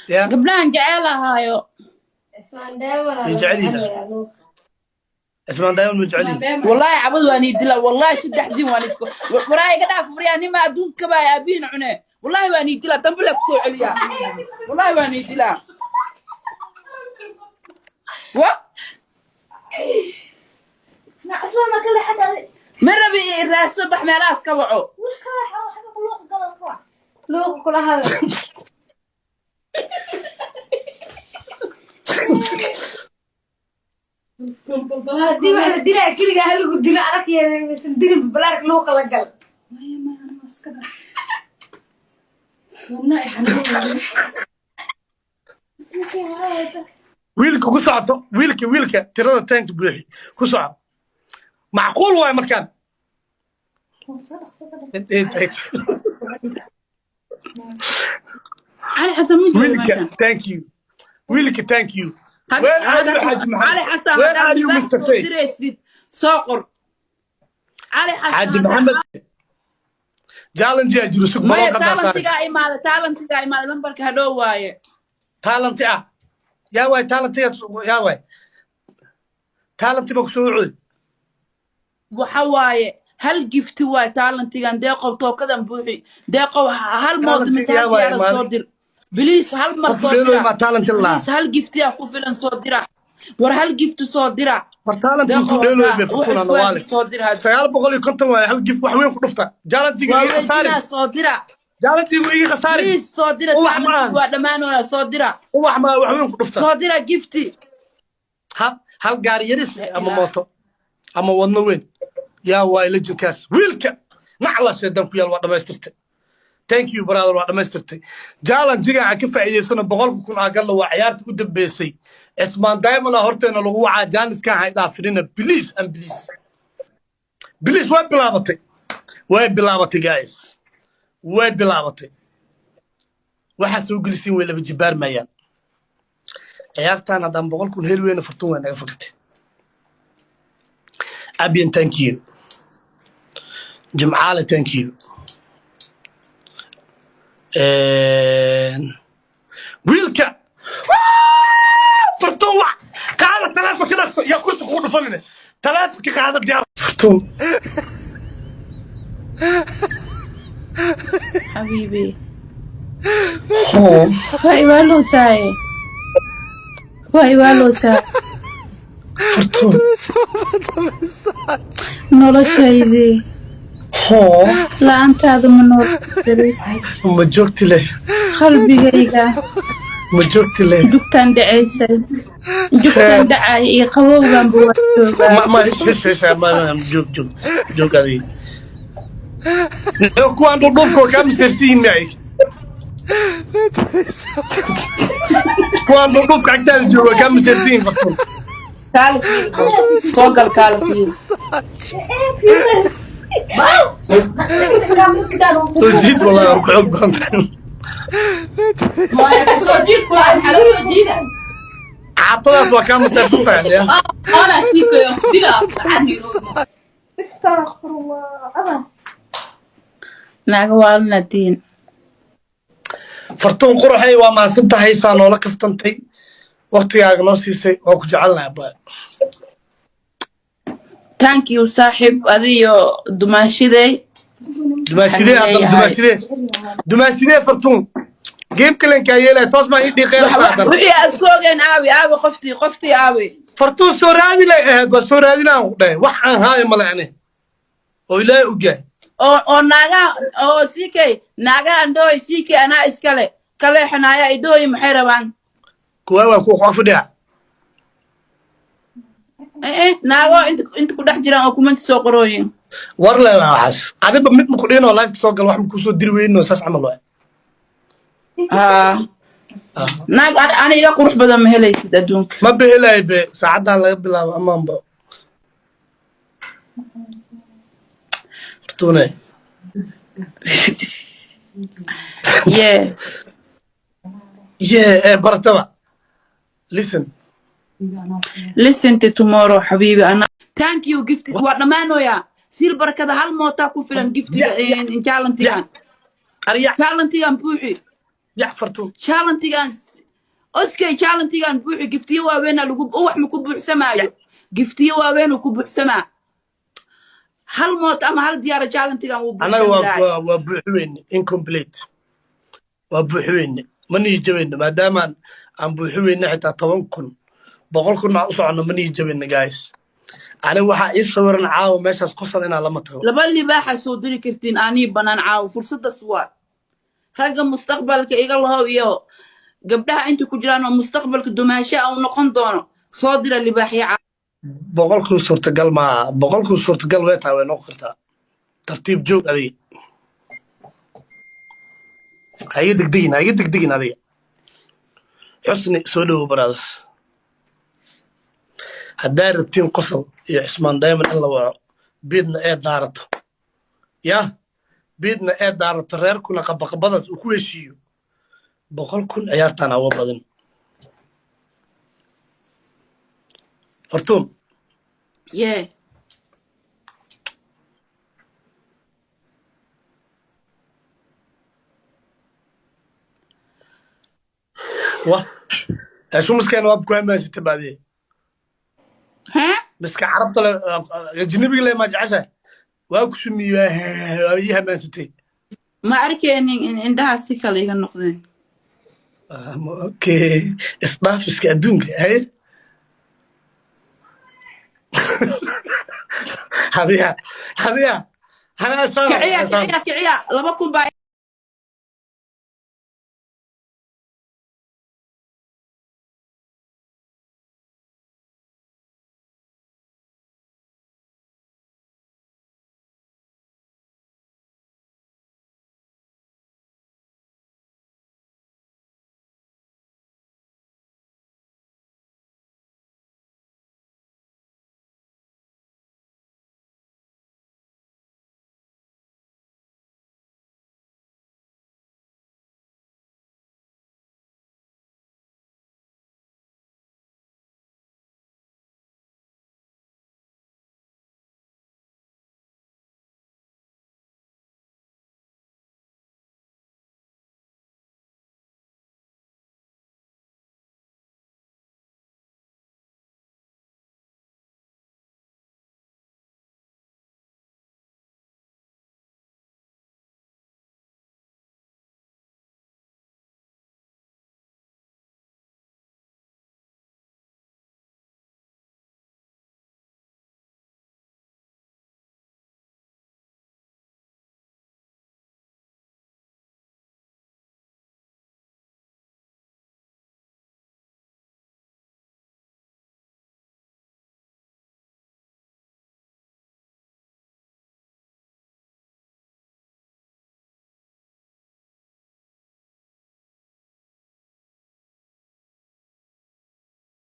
يا قبلان جعلها هايو اسمان دايما اسمان دايما مجعلين والله عبد واني دلا والله شدح دين واني اسكو وراي قداف برياني ما دون كبا يا بين عنه والله واني دلا تنبلك سو عليا والله واني دلا و مع اسمان ما كل حدا مرة بالراس صبح ملاس كوعو وش كان حاجه لوق قلب كوع لوق كل هذا دي واحد دينا كل قال له دينا ارك يا بس دينا ببلارك لوق لا قلب ما انا مسكبه والله حنون اسمك هذا ويلك كسعته ويلك ترى تانك بوحي كسع معقول واي مكان انت علي حسن مين ويلك ثانك يو ويلك ثانك يو وين هذا حاج محمد علي حسن وين ار يو مستر سيف سوقر علي حسن حاج محمد جالنجي اجلسك ما تالنتيغا إما لمبرك هدو واي تالنتي يا واي تالنتي يا واي تالنتي بكسوعي وحواي هل جفت واي تالنتيغا ديقو توكدن بوحي ديقو هل مود مساعد يا صدر بليز هل مر صدر ما تالنت الله بليز هل جفت يا كوفلن صدر ور هل جفت صدر تالنتي كوديلو بفكونا نوالك صدر سيال بقولي كنت واي هل جف wax weyn ku dhufta jaalantiga iyo صدر صدر jaalantiga iyo qasaari بليز صدر تالنتيغا waa dhamaanaya صدر wax ma wax weyn ku dhufta صدر جفتي hal gaari yaris ama mooto ama wadno weyn yaa waay la jinkaas wiilka nacla sheedan ku yaal waa dhamaystirtay thank you brother waa dhamaystirtay jaalantiga aan ka faa'iideysana 100,000 agal waa ciyaarta u dambeysay اسمان دايما هورتنا لو وعا جانس كان هيدا فرينا بليز ام بليز وين بلابتي جايز وين بلابتي waxa soo gelisin way laba jibaar maayaan ciyaartan hadaan 100,000 hel weyn furtun way naga fakatay abiyan thank you jumcaale thank you wiilka فرتون قاعدة ثلاثة كده يا كرسي كله فنني ثلاثة كده قاعدة ديار فرتون حبيبي واي والو ساي فرتون noloshaydi la'aantaada ma nool ma joogti leh qalbigayga ma joogti leh dugtaan dhacaysay dugtaan dhacay iyo qabowgan buu joogaa ma joog adi kuwaan dhulko kaa misersiin maay kuwaan dhulka agtaada jooga kaa misersiin fartun soogal kaalfiil جيت والله أركعك بخمسة جيت كل عن حلو جيت عطلت وكان مسافر يعني انا سيكو ديلا عني استغفر الله ابا naagawaalna diin فرتون قرحي وما سنت هيسان ولا كفتنتي وقتياga noo siisay oo ku jecelnahay baa thank you saaxib adiyo dumaashidee fartuun game kalenka yeelay toos ma idii qeyr qaadan wixii askoogeen aawi qoftii aawi fartuun soo raadi lay ahayd waa soo raadinaan u dhahay wax aan haayo ma leene oo ilaahay u gaay oo naaga oo sikay naaga andooy sikay ana iskale kale xanaaya idooy maxay rabaan kuwa waa ku qofdhiya naago inta ku dhex jiraan oo comment soo qorooyin war la waxas adiba mid ma ku dhino live soo gal wax ma ku soo diri weyno saas amal waa naag aniga qurux badan ma helaysid adduunka ma behelay be saacadan laga bilaabo amaanba fartuune yeah barataba listen to tomorrow حبيبي أنا thank you gift وأنا يا سيل هل موتا كفلان gift كالنتيان أريح كالنتيان بوحي يعفرتون challenge-gan Oscar challenge-gan buuxi giftiyo waaweyn lagu wax ma ku buuxsamaayo giftiyo waaweyn ku buuxsamaa hal mood ama hal diyaar challenge-gan uu buuxsamaayo waa buuxweyn incomplete waa buuxweyn mani jabin maadaama aan buuxweyn xitaa 10,000 100,000 ma u socono mani jabin guys ana waxa ii sawiran caaw meeshaas qosol inaa lama tago laba libaaxa soo diri kartiin aanii banaan caaw fursadaas waa ragga mustaqbalka iga lahow iyo gabdhaha inta ku jiraan oo mustaqbalka dumaasho ah noqon doono soo dira libaaxya 100,000 suurtagal ma 100,000 suurtagal way tahay way noqon kartaa tartiib joog adiga haye degdegin adiga xusni soo dhawo brothers haddaa rabtiin qosol iyo cismaan dayman in la waco biidna ee daarato yaa biidna ee daarato reerkuna qabaqabadaas uu ku heshiiyo 100,000 ciyaartaan awa badan fartuun yeah wah شو مسكين واب كوين ماشي تبادي ها مسك عربت الجنبي اللي ما جعشه واب كسمي وابيها ماشي ما أركين عندها سكة اللي كان نقدين اوكي اصطاف مسك ادونك هاي حبيها انا كعيا لما كون